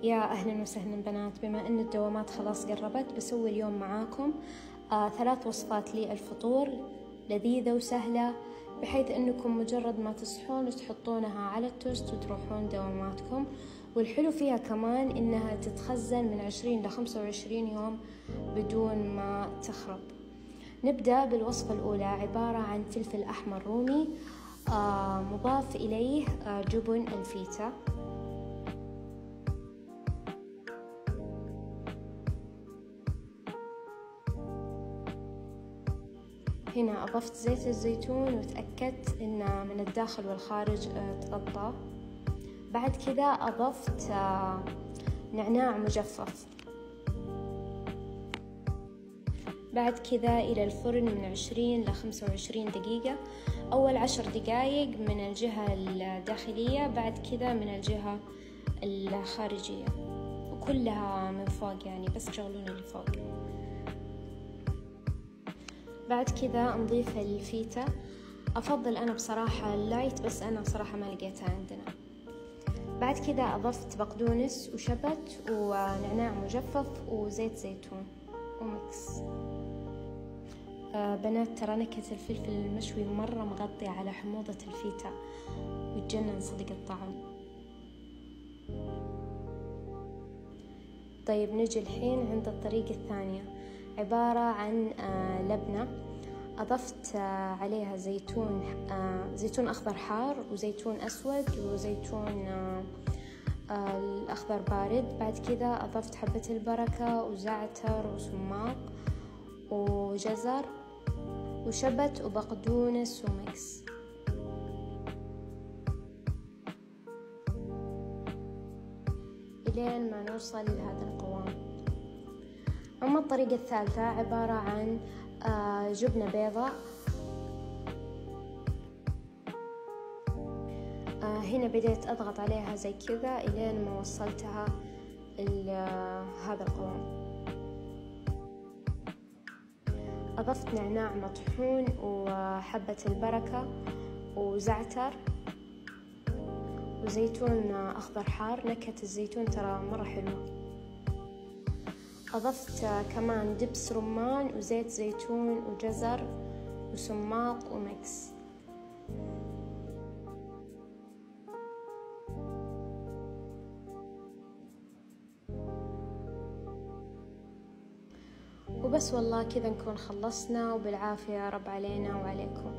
يا أهلا وسهلا بنات. بما أن الدوامات خلاص قربت بسوي اليوم معاكم 3 وصفات للفطور لذيذة وسهلة، بحيث أنكم مجرد ما تصحون تحطونها على التوست وتروحون دواماتكم. والحلو فيها كمان إنها تتخزن من 20 ل 25 يوم بدون ما تخرب. نبدأ بالوصفة الأولى، عبارة عن فلفل أحمر رومي مضاف إليه جبن الفيتا. هنا أضفت زيت الزيتون وتأكدت إنه من الداخل والخارج تغطى. بعد كذا أضفت نعناع مجفف. بعد كذا إلى الفرن من 20 ل 25 دقيقة. أول 10 دقايق من الجهة الداخلية، بعد كذا من الجهة الخارجية، وكلها من فوق يعني، بس تشغلون اللي فوق. بعد كذا نضيف الفيتا. أفضل أنا بصراحة اللايت، بس أنا صراحة ما لقيتها عندنا. بعد كذا أضفت بقدونس وشبت ونعناع مجفف وزيت زيتون ومكس. بنات ترى نكهة الفلفل المشوي مرة مغطية على حموضة الفيتا ويتجنن صدق الطعم. طيب نجي الحين عند الطريقة الثانية، عبارة عن لبنة. أضفت عليها زيتون أخضر حار وزيتون أسود وزيتون الأخضر بارد. بعد كذا أضفت حبة البركة وزعتر وسماق وجزر وشبت وبقدونس ومكس. إلين ما نوصل لهذا القوام. أما الطريقة الثالثة، عبارة عن جبنة بيضاء. هنا بديت أضغط عليها زي كذا إلين ما وصلتها هذا القوام. أضفت نعناع مطحون وحبة البركة وزعتر وزيتون أخضر حار. نكهة الزيتون ترى مرة حلوة. أضفت كمان دبس رمان وزيت زيتون وجزر وسماق ومكس. وبس والله كذا نكون خلصنا، وبالعافية يا رب علينا وعليكم.